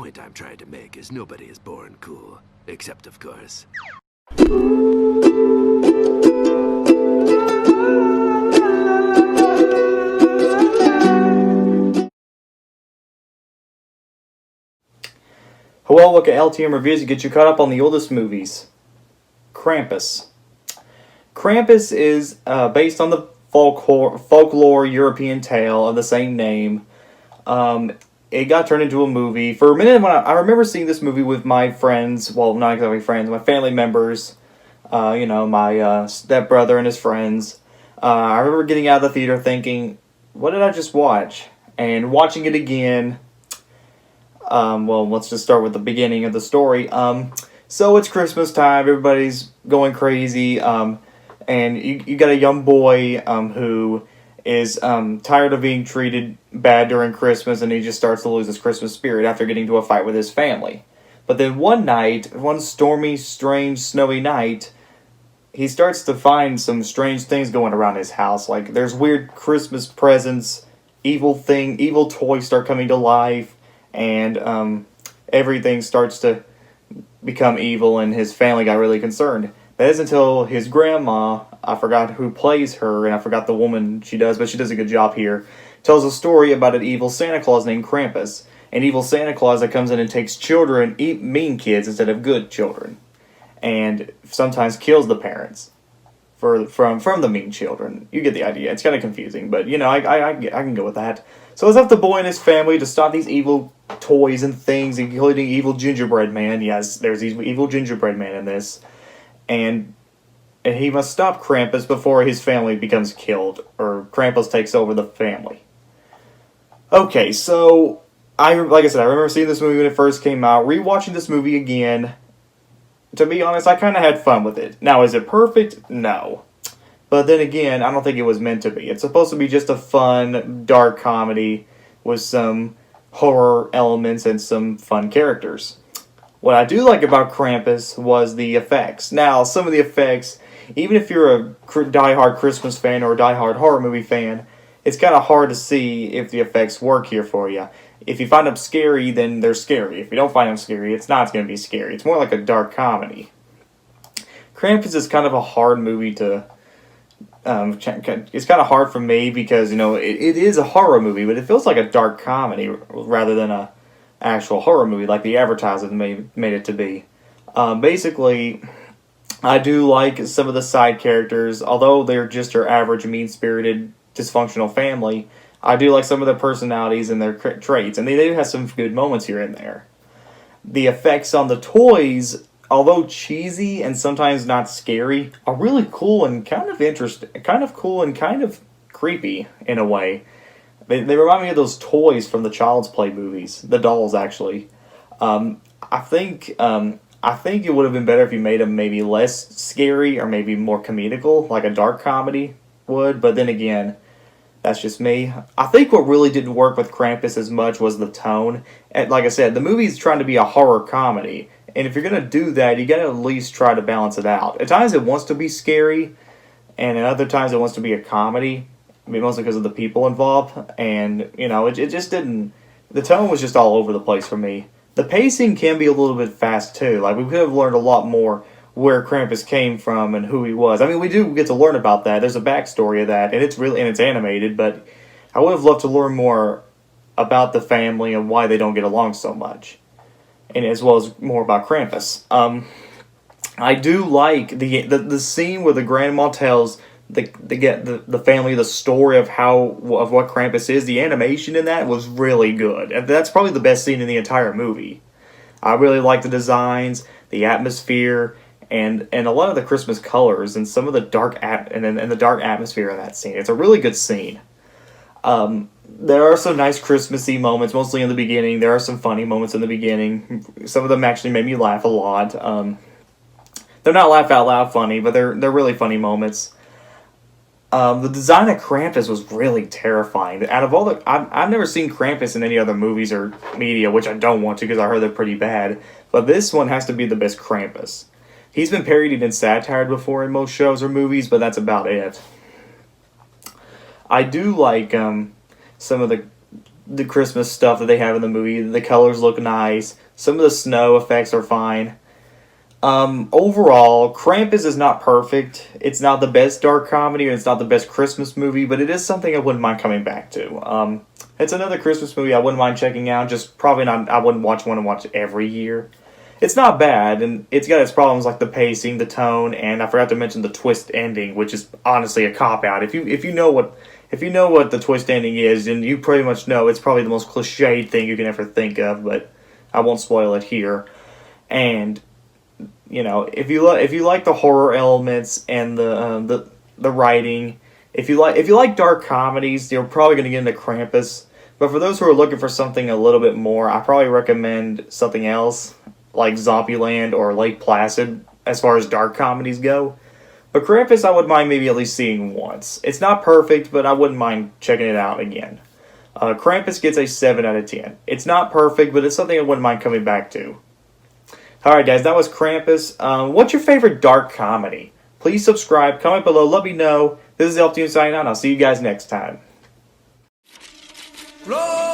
point I'm trying to make is nobody is born cool. Except, of course. Hello, look at LTM reviews to get you caught up on the oldest movies. Krampus. Krampus is based on the folklore European tale of the same name. It got turned into a movie. For a minute, I remember seeing this movie with my friends, well, not exactly friends, my family members, my stepbrother and his friends. I remember getting out of the theater thinking, what did I just watch? And watching it again. Well, let's just start with the beginning of the story. So it's Christmas time, everybody's going crazy, and you got a young boy who is tired of being treated bad during Christmas, and he just starts to lose his Christmas spirit after getting into a fight with his family. But then one stormy, strange, snowy night, he starts to find some strange things going around his house. Like, there's weird Christmas presents, evil toys start coming to life, and everything starts to become evil, and his family got really concerned. That is until his grandma, I forgot who plays her, and I forgot the woman she does, but she does a good job here, tells a story about an evil Santa Claus named Krampus. An evil Santa Claus that comes in and takes children, mean kids instead of good children, and sometimes kills the parents from the mean children. You get the idea. It's kind of confusing, but I can go with that. So it's up to the boy and his family to stop these evil toys and things, including evil gingerbread man. Yes, there's evil gingerbread man in this. And he must stop Krampus before his family becomes killed, or Krampus takes over the family. Okay, so, like I said, I remember seeing this movie when it first came out. Rewatching this movie again, to be honest, I kind of had fun with it. Now, is it perfect? No. But then again, I don't think it was meant to be. It's supposed to be just a fun, dark comedy with some horror elements and some fun characters. What I do like about Krampus was the effects. Now, some of the effects, even if you're a die-hard Christmas fan or a die-hard horror movie fan, it's kind of hard to see if the effects work here for you. If you find them scary, then they're scary. If you don't find them scary, it's not going to be scary. It's more like a dark comedy. Krampus is kind of a hard movie to... it's kind of hard for me because, it is a horror movie, but it feels like a dark comedy rather than a actual horror movie like the advertisers made it to be. Basically, I do like some of the side characters, although they're just your average mean-spirited, dysfunctional family. I do like some of their personalities and their traits, and they do have some good moments here and there. The effects on the toys, although cheesy and sometimes not scary, are really cool and kind of interesting, kind of cool and kind of creepy in a way. They remind me of those toys from the Child's Play movies, the dolls actually. I think it would have been better if you made them maybe less scary or maybe more comedical, like a dark comedy would. But then again, that's just me. I think what really didn't work with Krampus as much was the tone. And like I said, the movie's trying to be a horror comedy. And if you're going to do that, you got to at least try to balance it out. At times it wants to be scary, and at other times it wants to be a comedy. I mean, mostly because of the people involved. And, it just didn't... The tone was just all over the place for me. The pacing can be a little bit fast, too. Like, we could have learned a lot more where Krampus came from and who he was. I mean, we do get to learn about that. There's a backstory of that, and it's animated, but I would have loved to learn more about the family and why they don't get along so much. And as well as more about Krampus. I do like the scene where the grandma tells the family the story of what Krampus is. The animation in that was really good. And that's probably the best scene in the entire movie. I really like the designs, the atmosphere, and a lot of the Christmas colors and some of the dark atmosphere in that scene. It's a really good scene. There are some nice Christmassy moments, mostly in the beginning. There are some funny moments in the beginning. Some of them actually made me laugh a lot. They're not laugh out loud funny, but they're really funny moments. The design of Krampus was really terrifying. Out of all I've never seen Krampus in any other movies or media, which I don't want to because I heard they're pretty bad. But this one has to be the best Krampus. He's been parodied and satired before in most shows or movies, but that's about it. I do like some of the the Christmas stuff that they have in the movie. The colors look nice. Some of the snow effects are fine. Overall, Krampus is not perfect. It's not the best dark comedy, and it's not the best Christmas movie, but it is something I wouldn't mind coming back to. It's another Christmas movie I wouldn't mind checking out, just probably not, I wouldn't want to watch every year. It's not bad, and it's got its problems like the pacing, the tone, and I forgot to mention the twist ending, which is honestly a cop-out. If you know what the twist ending is, then you pretty much know it's probably the most cliched thing you can ever think of, but I won't spoil it here. And you know, if you like the horror elements and the writing, if you like dark comedies, you're probably going to get into Krampus. But for those who are looking for something a little bit more, I probably recommend something else like Zombieland or Lake Placid as far as dark comedies go. But Krampus, I would mind maybe at least seeing once. It's not perfect, but I wouldn't mind checking it out again. Krampus gets a 7 out of 10. It's not perfect, but it's something I wouldn't mind coming back to. Alright guys, that was Krampus. What's your favorite dark comedy? Please subscribe, comment below, let me know. This is LTM signing out, and I'll see you guys next time. Roll!